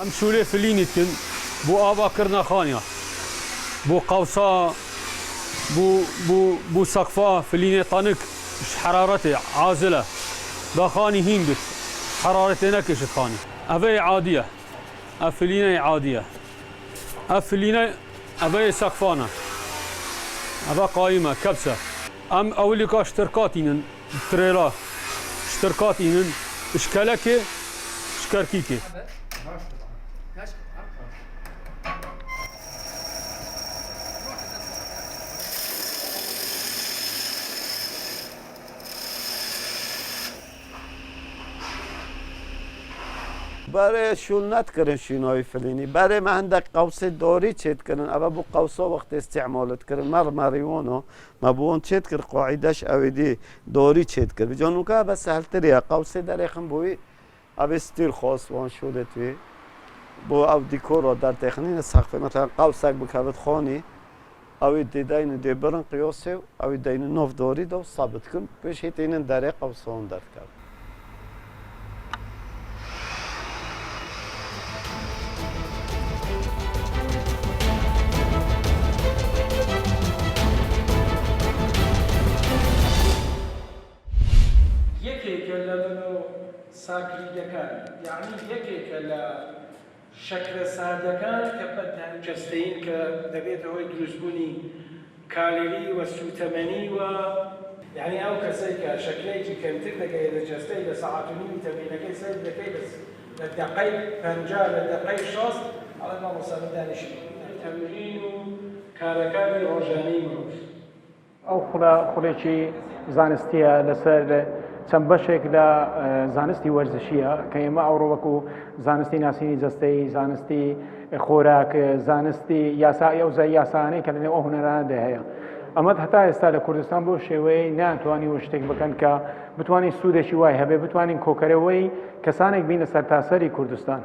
ام شوله فلینی کن بو آوا کرنا خانیا بو قوسا بو سقفا فلینی طنک حرارته عازله داخاني هيندت حرارته نكش خاني أبي عادية أفلينا عادية أفلينا أبي سقفانا أبا قائمة كبسة أم أولي كا اشتركاتين تريلا اشتركاتين اشكالك اشكاركيكي برای شلنت کردن شینای فلینی برای من هندک قوس داری چت کردن اما بو قوسا وقت استعمالت کردن مریونو ما بون چت کرد قاعدش اویدی داری چت کرد جانو که بس سهل تریه قوس در اخم بوی اب استیل خاص وان شده توی بو او دیکور در تخنین سقف مثلا قوسک بکرد خانی اوید دیدین دی برن قیاسه اوید دین نوف داری دو ثابت کن پیش هیت اینن در قوسان در کرد ساکریدەکان یعنی یەکێکە لە شەکلە سادەکان کە بەدان جەستەین کە دەبێت ئەوەی دروستبوونی کالێری وە سوتەمەنی وە یعنی ئەو کەسەی کە شەکلەیەکی کەمتر دەکەیت لە جەستەی لە سەعات و نیمی تەمرینەکەی سەر دەکەی لە دەقەی 50 لە دەقەی 60 ئەڵێ مامۆستا دانیشتنی تەمرین و کارەکانی ڕۆژانەی مرۆڤ ئەو خوڵێکی زانستیە لەسەر چەند بەشێک لە زانستی وەرزشیە کە ئێمە ئەوڕۆ وەکو زانستی ناسینی جەستەی زانستی خۆراک زانستی یاسایی ئەو یاسانەی کە لەنێو ئەو هونەرانەدا هەیە ئەمە هەتا ئێستا لە کوردستان بۆ شێوەیە ناتوانانی و شتێک بکەن کە بتوانین سوودێکی وای هەبێ بتوانین کۆکەرەوەی کەسانێک بین لە سەرتاسەری کوردستان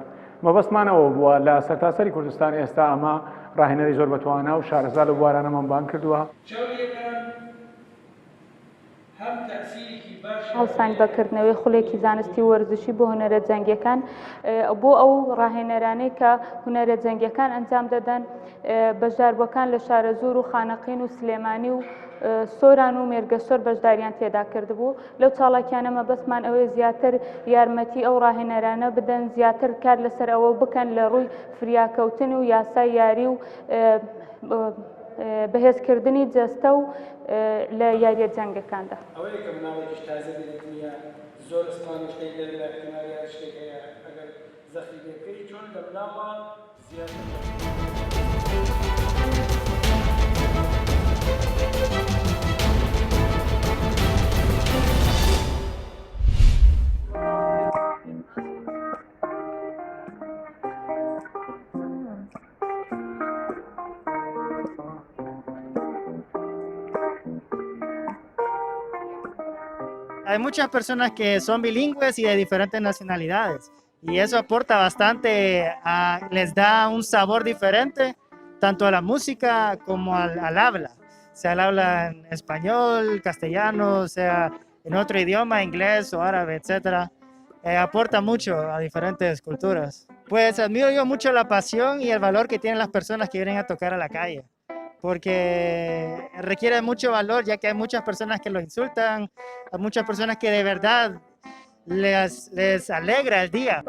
مەبەستمانەوە بووە لە سەرتاسەری کوردستان ئێستا ئەمە ڕاهێنەری زۆر بەتوانە و شارەزا لە بوارانەمان بان کردووە هەڵسانگ بەکردنەوەی خوڵێکی زانستی وەرزشی بۆ هونەرە جەنگیەکان بۆ ئەو ڕاهێنەرانەی کە هونەرە جەنگیەکان ئەنجام دەدەن بەشداربووەکان لە شارە زۆر و خانەقین و سلێمانی و سۆران و مێرگەسۆر بەشداریان تێدا کردبوو لەو چاڵاکیانە مەبەستمان ئەوەیە زیاتر یارمەتی ئەو ڕاهێنەرانە بدەن زیاتر کار لەسەر ئەوە بکەن لە ڕووی فریاکەوتن و یاسای یاری و بەهێزکردنی جەستە و لە یاریە جەنگەکاندا ئەوەیە کە مناڵێکیش تازە بێتنیە زۆر ئەسپانی شتێک لە کناریا شتێک هەیە ئەگەر زەخی بێکەی چۆن لە مناڵە زیاتر Hay muchas personas que son bilingües y de diferentes nacionalidades y eso aporta bastante, les da un sabor diferente tanto a la música como al habla, sea el habla en español, castellano, sea en otro idioma, inglés o árabe, etcétera, aporta mucho a diferentes culturas. Pues admiro yo mucho la pasión y el valor que tienen las personas que vienen a tocar a la calle, porque requiere mucho valor, ya que hay muchas personas que los insultan, hay muchas personas que de verdad les alegra el día.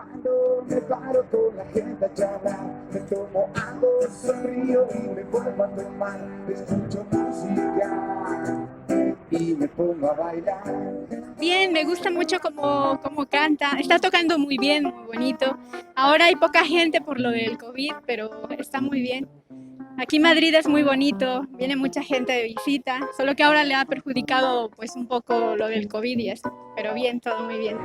Bien, me gusta mucho cómo canta, está tocando muy bien, muy bonito. Ahora hay poca gente por lo del COVID, pero está muy bien. Aquí Madrid es muy bonito, viene mucha gente de visita, solo que ahora le ha perjudicado pues un poco lo del COVID y eso, pero bien, todo muy bien.